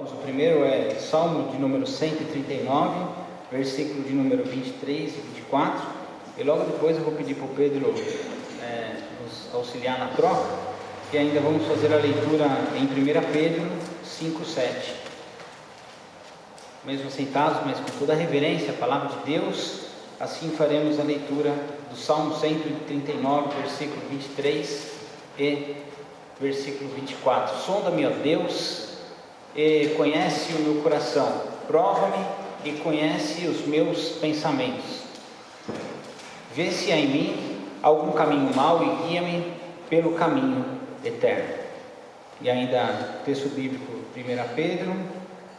tópicos. O primeiro é Salmo de número 139, versículo de número 23 e 24. E logo depois eu vou pedir para o Pedro nos auxiliar na troca, que ainda vamos fazer a leitura em 1 Pedro 5, 7. Mesmo sentados, mas com toda a reverência à palavra de Deus, assim faremos a leitura do Salmo 139, versículo 23 e versículo 24. Sonda-me, ó Deus, e conhece o meu coração, prova-me e conhece os meus pensamentos. Vê se há em mim algum caminho mau e guia-me pelo caminho eterno. E ainda texto bíblico, 1 Pedro,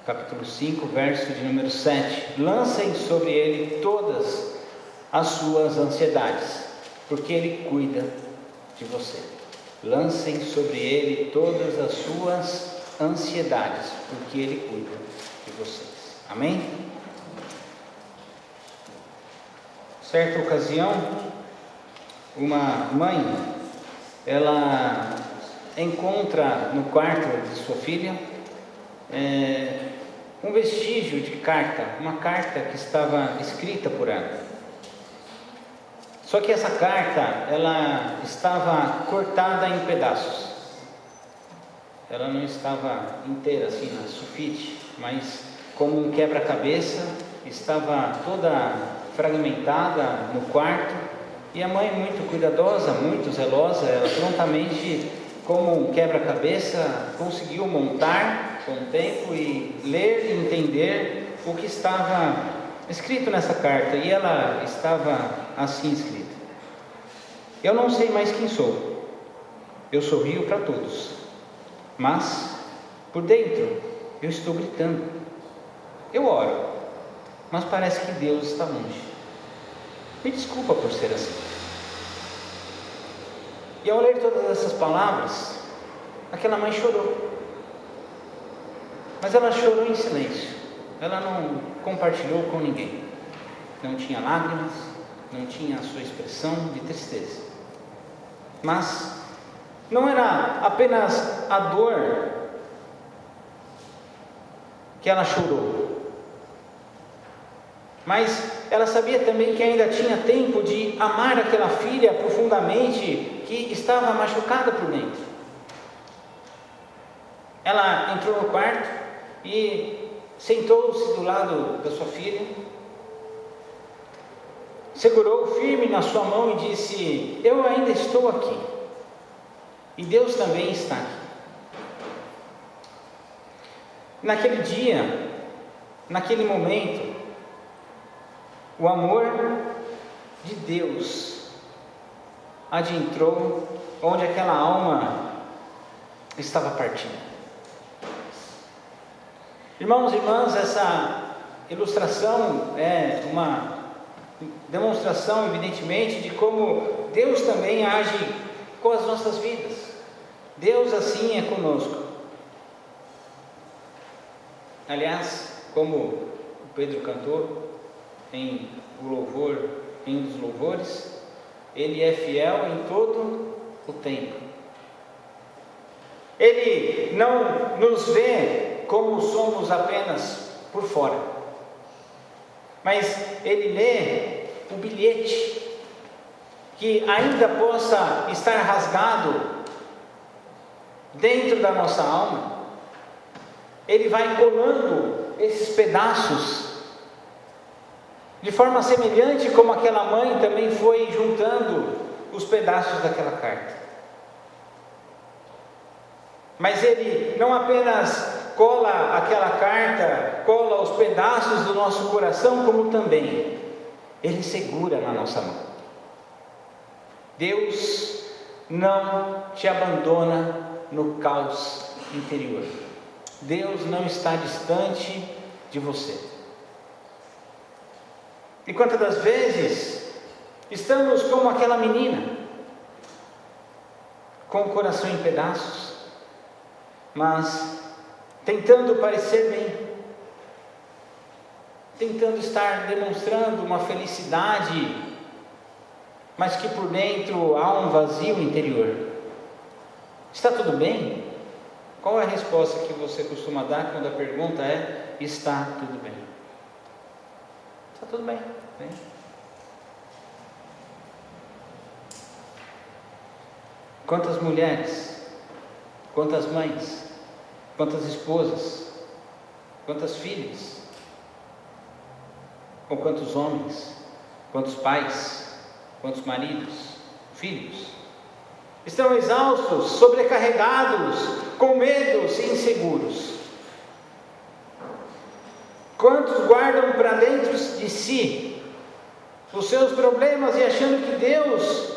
capítulo 5, verso de número 7. Lancem sobre ele todas as suas ansiedades, porque ele cuida de você. Lancem sobre ele todas as suas ansiedades, porque ele cuida de vocês. Amém? Certa ocasião, uma mãe, ela encontra no quarto de sua filha um vestígio de carta, uma carta que estava escrita por ela. Só que essa carta, ela estava cortada em pedaços. Ela não estava inteira assim na sulfite, mas como um quebra-cabeça, estava toda fragmentada no quarto. E a mãe, muito cuidadosa, muito zelosa, ela prontamente, como um quebra-cabeça, conseguiu montar com o tempo e ler e entender o que estava escrito nessa carta. E ela estava assim escrita: eu não sei mais quem sou, eu sorrio para todos, mas por dentro eu estou gritando. Eu oro, mas parece que Deus está longe. Me desculpa por ser assim. E ao ler todas essas palavras, aquela mãe chorou. Mas ela chorou em silêncio. Ela não compartilhou com ninguém. Não tinha lágrimas, não tinha a sua expressão de tristeza. Mas não era apenas a dor que ela chorou, mas ela sabia também que ainda tinha tempo de amar aquela filha profundamente, que estava machucada por dentro. Ela entrou no quarto e sentou-se do lado da sua filha, segurou firme na sua mão e disse: eu ainda estou aqui, e Deus também está aqui. Naquele dia, naquele momento, o amor de Deus adentrou onde aquela alma estava partida. Irmãos e irmãs, essa ilustração é uma demonstração, evidentemente, de como Deus também age com as nossas vidas. Deus assim é conosco. Aliás, como o Pedro cantou em um dos louvores, Ele é fiel em todo o tempo. Ele não nos vê como somos apenas por fora, mas Ele lê o bilhete que ainda possa estar rasgado dentro da nossa alma. Ele vai colando esses pedaços de forma semelhante como aquela mãe também foi juntando os pedaços daquela carta. Mas Ele não apenas cola aquela carta, cola os pedaços do nosso coração, como também Ele segura na nossa mão. Deus não te abandona no caos interior. Deus não está distante de você. E quantas das vezes estamos como aquela menina, com o coração em pedaços, mas tentando parecer bem, tentando estar demonstrando uma felicidade, mas que por dentro há um vazio interior. Está tudo bem? Qual é a resposta que você costuma dar quando a pergunta é: está tudo bem? Está tudo bem, né? Quantas mulheres, quantas mães, quantas esposas, quantas filhas, ou quantos homens, quantos pais, quantos maridos, filhos, estão exaustos, sobrecarregados, com medos e inseguros? Quantos guardam para dentro de si os seus problemas e achando que Deus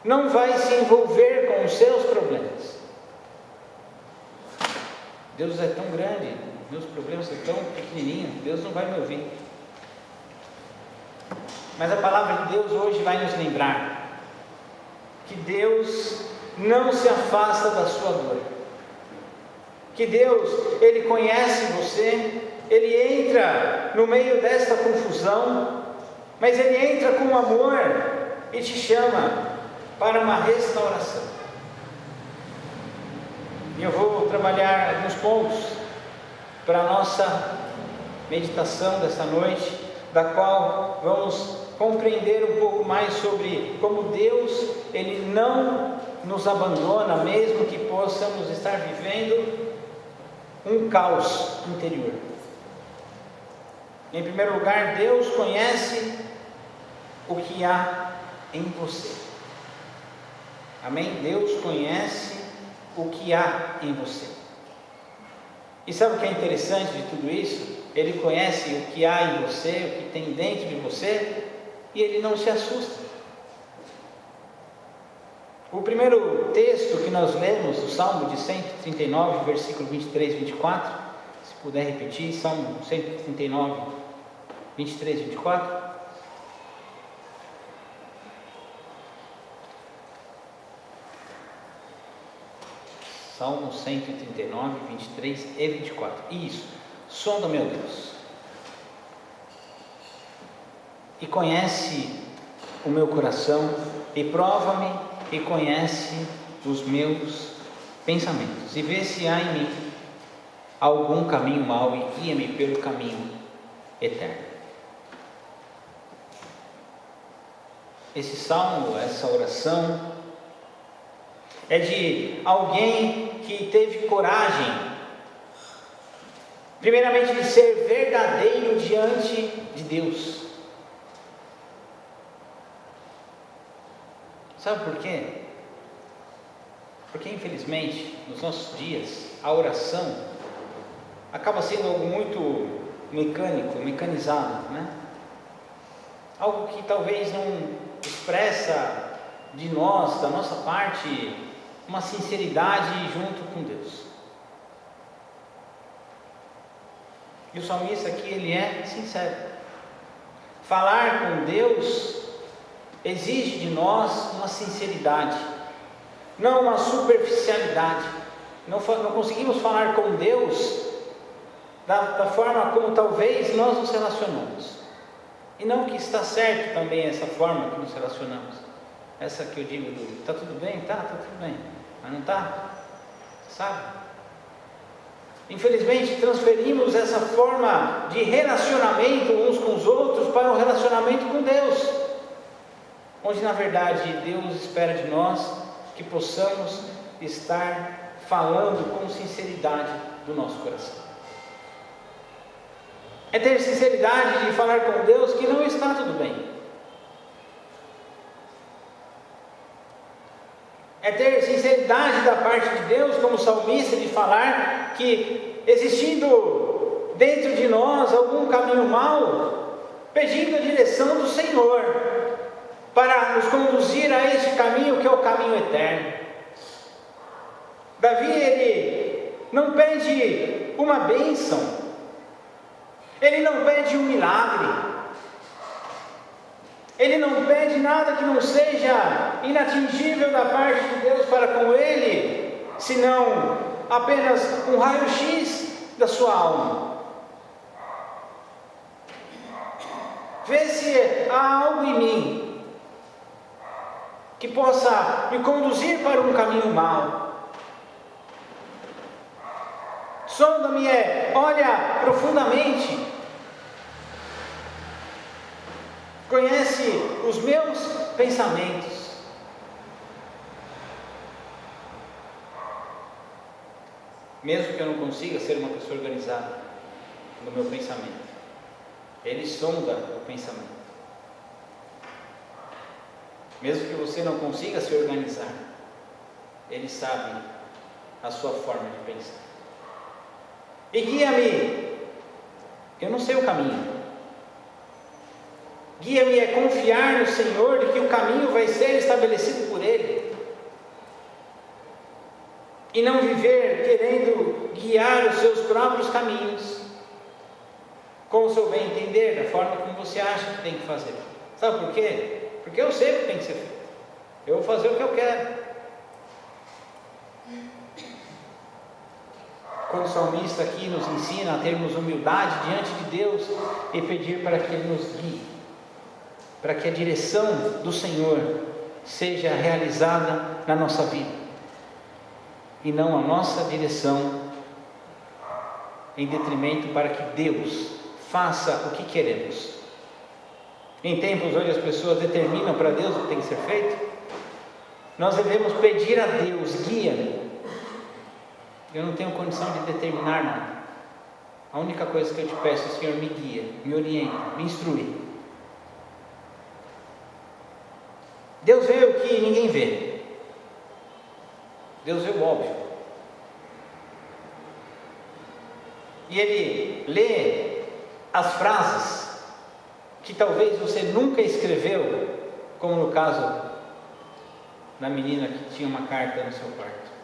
não vai se envolver com os seus problemas? Deus é tão grande, meus problemas são tão pequenininhos, Deus não vai me ouvir. Mas a palavra de Deus hoje vai nos lembrar que Deus não se afasta da sua dor, que Deus, Ele conhece você, Ele entra no meio desta confusão, mas Ele entra com amor e te chama para uma restauração. E eu vou trabalhar alguns pontos para a nossa meditação desta noite, da qual vamos compreender um pouco mais sobre como Deus, Ele não nos abandona, mesmo que possamos estar vivendo um caos interior. Em primeiro lugar, Deus conhece o que há em você. Amém? Deus conhece o que há em você. E sabe o que é interessante de tudo isso? Ele conhece o que há em você, o que tem dentro de você, e Ele não se assusta. O primeiro texto que nós lemos, o Salmo de 139, versículo 23 e 24, se puder repetir, Salmo 139, 23 e 24. Salmo 139, 23 e 24. Isso. Sonda, meu Deus, e conhece o meu coração, e prova-me, e conhece os meus pensamentos, e vê se há em mim algum caminho mau, e guia-me pelo caminho eterno. Esse salmo, essa oração, é de alguém que teve coragem, primeiramente, de ser verdadeiro diante de Deus. Sabe por quê? Porque infelizmente, nos nossos dias, a oração acaba sendo algo muito mecânico, mecanizado, né? Algo que talvez não expressa de nós, da nossa parte, uma sinceridade junto com Deus. E o salmista aqui, ele é sincero. Falar com Deus exige de nós uma sinceridade, não uma superficialidade. Não conseguimos falar com Deus da forma como talvez nós nos relacionamos. E não que está certo também essa forma que nos relacionamos. Essa que eu digo do, está tudo bem? Tá tudo bem. Mas não está? Sabe? Infelizmente, transferimos essa forma de relacionamento uns com os outros para um relacionamento com Deus, onde na verdade Deus espera de nós que possamos estar falando com sinceridade do nosso coração. É ter sinceridade de falar com Deus que não está tudo bem. É ter sinceridade da parte de Deus, como salmista, de falar que existindo dentro de nós algum caminho mau, pedindo a direção do Senhor para nos conduzir a este caminho que é o caminho eterno. Davi, ele não pede uma bênção, ele não pede um milagre, ele não pede nada que não seja inatingível da parte de Deus para com ele, senão apenas um raio-x da sua alma. Vê se há algo em mim que possa me conduzir para um caminho mau. Sonda-me olha profundamente. Conhece os meus pensamentos. Mesmo que eu não consiga ser uma pessoa organizada no meu pensamento, Ele sonda o pensamento. Mesmo que você não consiga se organizar, Ele sabe a sua forma de pensar. E guia-me. Eu não sei o caminho. Guia-me é confiar no Senhor de que o caminho vai ser estabelecido por Ele. E não viver querendo guiar os seus próprios caminhos com o seu bem entender, da forma como você acha que tem que fazer. Sabe por quê? Porque eu sei o que tem que ser feito. Eu vou fazer o que eu quero. Quando o salmista aqui nos ensina a termos humildade diante de Deus e pedir para que Ele nos guie, para que a direção do Senhor seja realizada na nossa vida, e não a nossa direção em detrimento para que Deus faça o que queremos. Em tempos onde as pessoas determinam para Deus o que tem que ser feito, nós devemos pedir a Deus: guia-me. Eu não tenho condição de determinar nada. A única coisa que eu te peço, Senhor, me guia, me orienta, me instrui. Deus vê o que ninguém vê. Deus vê o óbvio. E Ele lê as frases que talvez você nunca escreveu, como no caso da menina que tinha uma carta no seu quarto.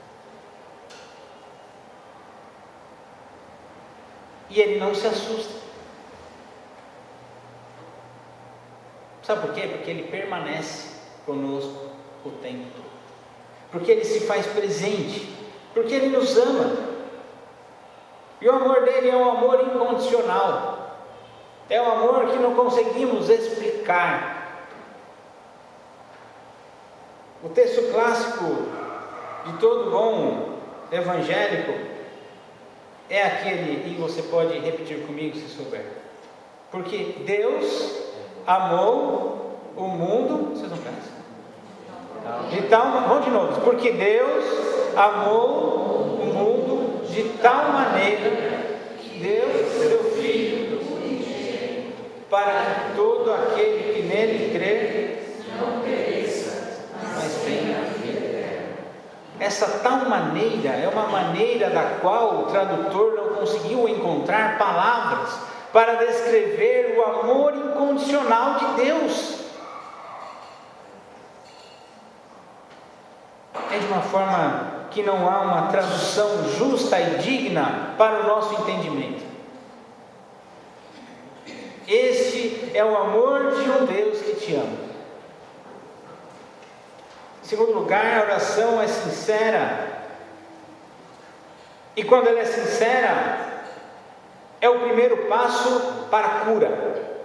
E Ele não se assusta. Sabe por quê? Porque Ele permanece conosco o tempo todo. Porque Ele se faz presente. Porque Ele nos ama. E o amor dele é um amor incondicional. É um amor que não conseguimos explicar. O texto clássico de todo bom evangélico é aquele, e você pode repetir comigo se souber. Porque Deus amou o mundo. Vocês não pensam? De tal, vamos de novo. Porque Deus amou o mundo de tal maneira que deu seu Filho para que todo aquele que nele crer não pereça, mas tenha vida eterna. Essa tal maneira é uma maneira da qual o tradutor não conseguiu encontrar palavras para descrever o amor incondicional de Deus. É de uma forma que não há uma tradução justa e digna para o nosso entendimento. Este é o amor de um Deus que te ama. Em segundo lugar, a oração é sincera. E quando ela é sincera, é o primeiro passo para a cura.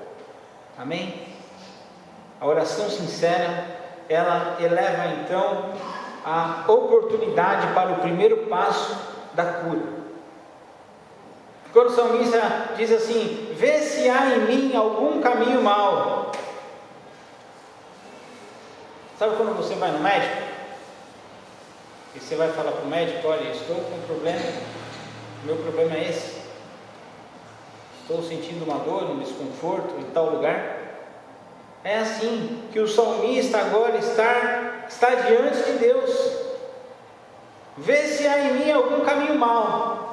Amém? A oração sincera, ela eleva então a oportunidade para o primeiro passo da cura. Quando o salmista diz assim: vê se há em mim algum caminho mau. Sabe quando você vai no médico e você vai falar para o médico: olha, estou com um problema, o meu problema é esse, estou sentindo uma dor, um desconforto em tal lugar. É assim que o salmista agora está diante de Deus. Vê se há em mim algum caminho mau.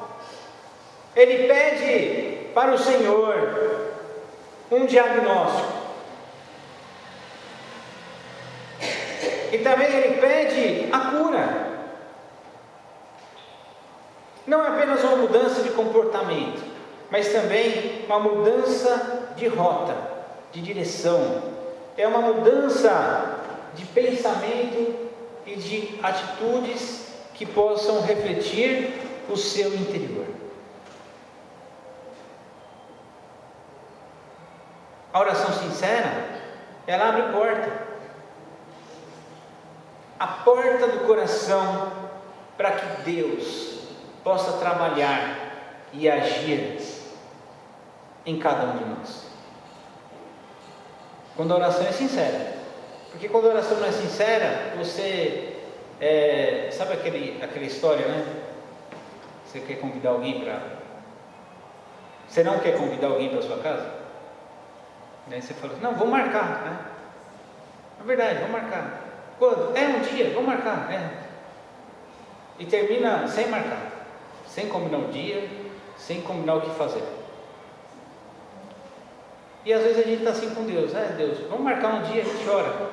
Ele pede para o Senhor um diagnóstico. E também ele pede a cura. Não é apenas uma mudança de comportamento, mas também uma mudança de rota, de direção. É uma mudança de pensamento e de atitudes que possam refletir o seu interior. A oração sincera, ela abre porta. A porta do coração para que Deus possa trabalhar e agir em cada um de nós. Quando a oração é sincera. Porque quando a oração não é sincera, você sabe aquela história, né? Você quer convidar alguém para... Você não quer convidar alguém para sua casa? Daí você fala, não, vou marcar, né? É verdade, vou marcar. Quando? Um dia, vou marcar, E termina sem marcar, sem combinar o dia, sem combinar o que fazer. E às vezes a gente está assim com Deus, Deus, vamos marcar um dia, a gente ora.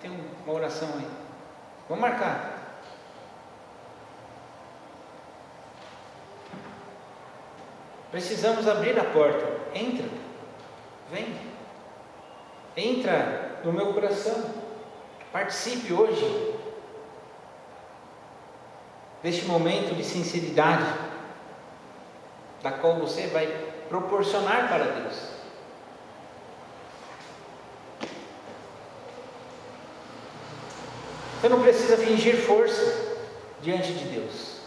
Tem uma oração aí, vamos marcar. Precisamos abrir a porta. Entra, vem, entra no meu coração, participe hoje deste momento de sinceridade, da qual você vai proporcionar para Deus. Você não precisa fingir força diante de Deus.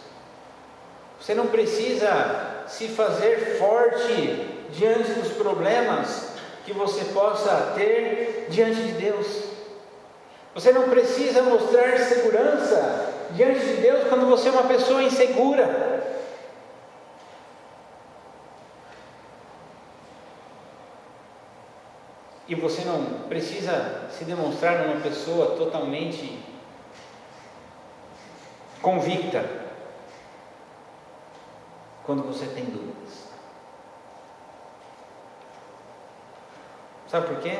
Você não precisa se fazer forte diante dos problemas que você possa ter diante de Deus. Você não precisa mostrar segurança diante de Deus quando você é uma pessoa insegura. E você não precisa se demonstrar uma pessoa totalmente convicta quando você tem dúvidas. Sabe por quê?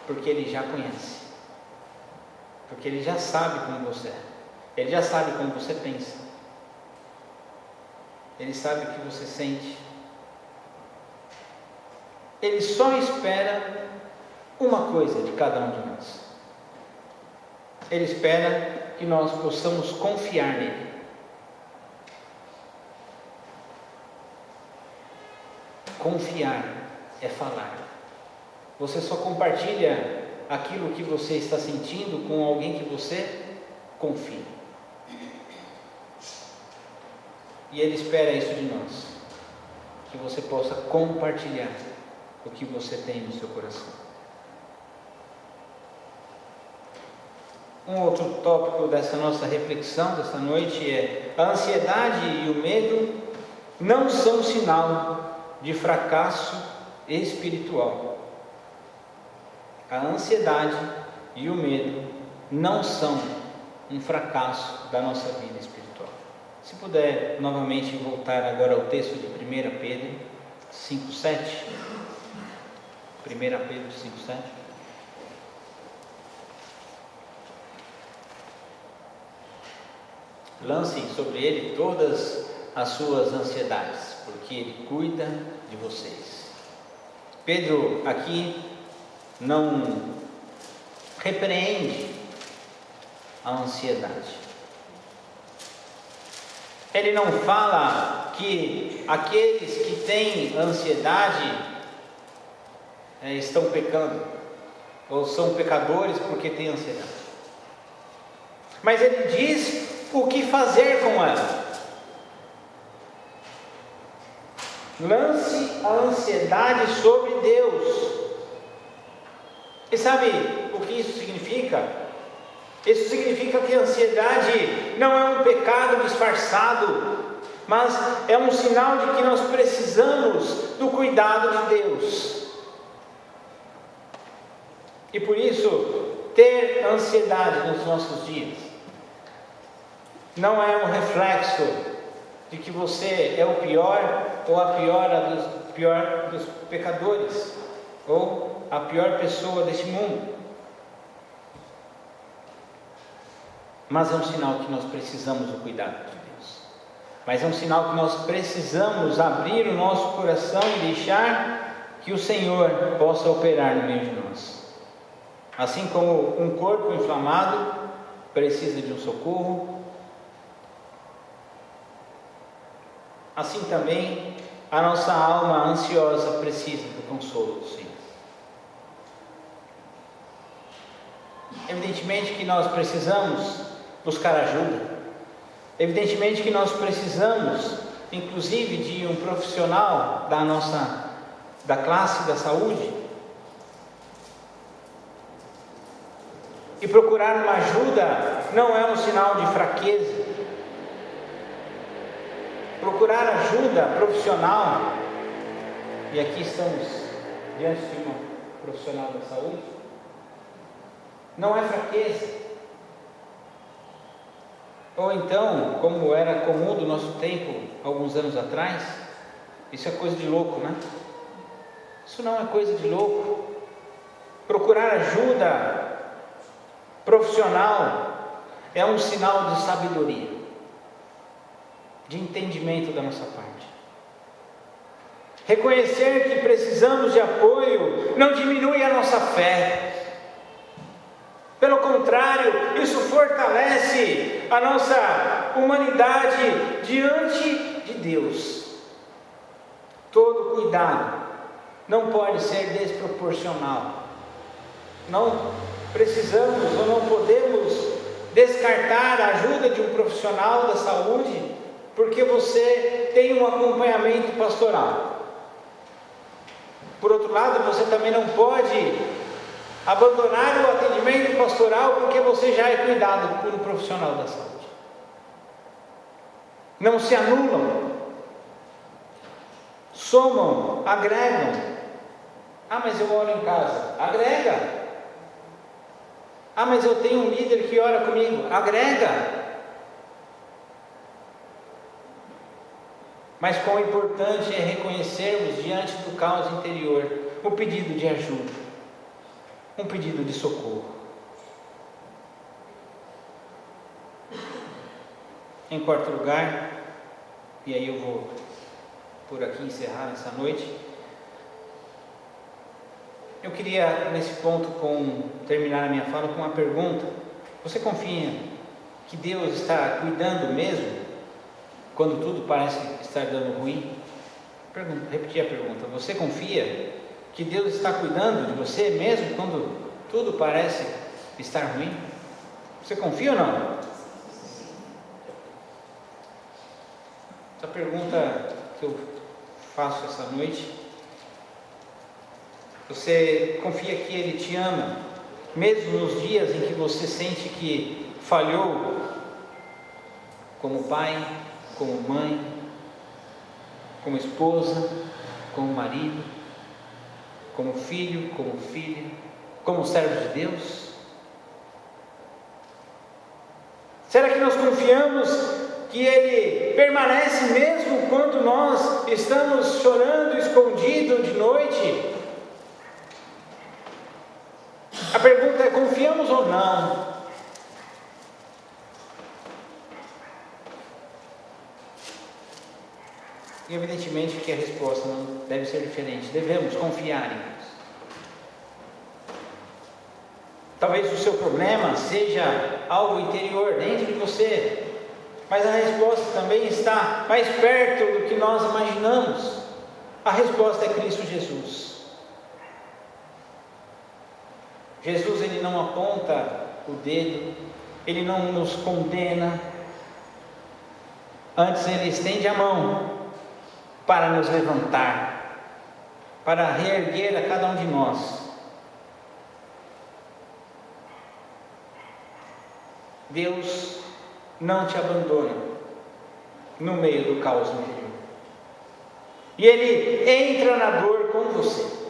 Porque Ele já conhece. Porque Ele já sabe como você é. Ele já sabe como você pensa. Ele sabe o que você sente. Ele só espera uma coisa de cada um de nós. Ele espera que nós possamos confiar nele. Confiar é falar. Você só compartilha aquilo que você está sentindo com alguém que você confia. E Ele espera isso de nós, que você possa compartilhar o que você tem no seu coração. Um outro tópico dessa nossa reflexão dessa noite é: a ansiedade e o medo não são sinal de fracasso espiritual. A ansiedade e o medo não são um fracasso da nossa vida espiritual. Se puder novamente voltar agora ao texto de 1 Pedro 5,7. 1 Pedro 5,7. Lancem sobre ele todas as suas ansiedades, porque ele cuida de vocês. Pedro aqui não repreende a ansiedade. Ele não fala que aqueles que têm ansiedade estão pecando, ou são pecadores porque têm ansiedade. Mas ele diz o que fazer com ela. Lance a ansiedade sobre Deus. E sabe o que isso significa? Isso significa que a ansiedade não é um pecado disfarçado, mas é um sinal de que nós precisamos do cuidado de Deus. E por isso, ter ansiedade nos nossos dias não é um reflexo de que você é o pior ou a pior dos pecadores, ou a pior pessoa deste mundo. Mas é um sinal que nós precisamos do cuidado de Deus. Mas é um sinal que nós precisamos abrir o nosso coração e deixar que o Senhor possa operar no meio de nós. Assim como um corpo inflamado precisa de um socorro, assim também a nossa alma ansiosa precisa do consolo do Senhor. Evidentemente que nós precisamos buscar ajuda. Evidentemente que nós precisamos inclusive de um profissional da classe da saúde, e procurar uma ajuda não é um sinal de fraqueza. Procurar ajuda profissional, e aqui estamos diante de uma profissional da saúde, não é fraqueza. Ou então, como era comum do nosso tempo, alguns anos atrás, isso é coisa de louco, né? Isso não é coisa de louco. Procurar ajuda profissional é um sinal de sabedoria, de entendimento da nossa parte. Reconhecer que precisamos de apoio não diminui a nossa fé. Pelo contrário, isso fortalece a nossa humanidade diante de Deus. Todo cuidado não pode ser desproporcional. Não precisamos ou não podemos descartar a ajuda de um profissional da saúde porque você tem um acompanhamento pastoral. Por outro lado, você também não pode abandonar o atendimento pastoral porque você já é cuidado por um profissional da saúde. Não se anulam, somam, agregam. Mas eu oro em casa. Agrega. Mas eu tenho um líder que ora comigo. Agrega. Mas quão importante é reconhecermos diante do caos interior o pedido de ajuda, um pedido de socorro. Em quarto lugar, e aí eu vou por aqui encerrar essa noite, eu queria nesse ponto terminar a minha fala com uma pergunta. Você confia que Deus está cuidando mesmo quando tudo parece estar dando ruim? Repetir a pergunta. Você confia que Deus está cuidando de você mesmo quando tudo parece estar ruim? Você confia ou não? Essa pergunta que eu faço essa noite. Você confia que Ele te ama, mesmo nos dias em que você sente que falhou como pai, como mãe, como esposa, como marido, como filho, como filha, como servo de Deus? Será que nós confiamos que Ele permanece mesmo quando nós estamos chorando escondido de noite? A pergunta é: confiamos ou não? E evidentemente que a resposta não deve ser diferente. Devemos confiar em Deus. Talvez o seu problema seja algo interior, dentro de você, mas a resposta também está mais perto do que nós imaginamos. A resposta é Cristo Jesus. Jesus, Ele não aponta o dedo, Ele não nos condena, antes Ele estende a mão para nos levantar, para reerguer a cada um de nós. Deus não te abandona no meio do caos interior, e Ele entra na dor com você.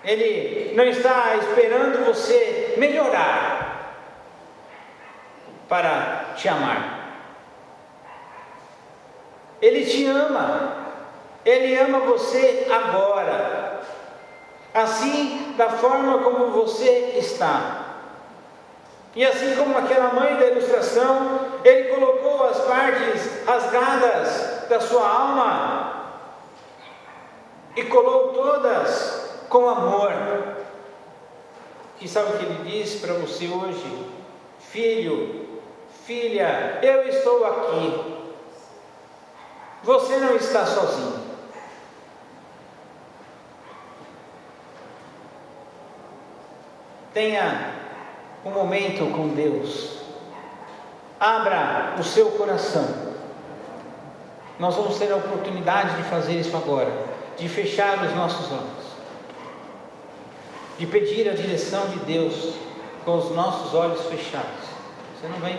Ele não está esperando você melhorar para te amar. Ele te ama. Ele ama você agora, assim, da forma como você está. E assim como aquela mãe da ilustração, Ele colocou as partes rasgadas da sua alma e colou todas com amor. E sabe o que Ele diz para você hoje? Filho, filha, eu estou aqui. Você não está sozinho. Tenha um momento com Deus. Abra o seu coração. Nós vamos ter a oportunidade de fazer isso agora, de fechar os nossos olhos, de pedir a direção de Deus com os nossos olhos fechados. Você não vai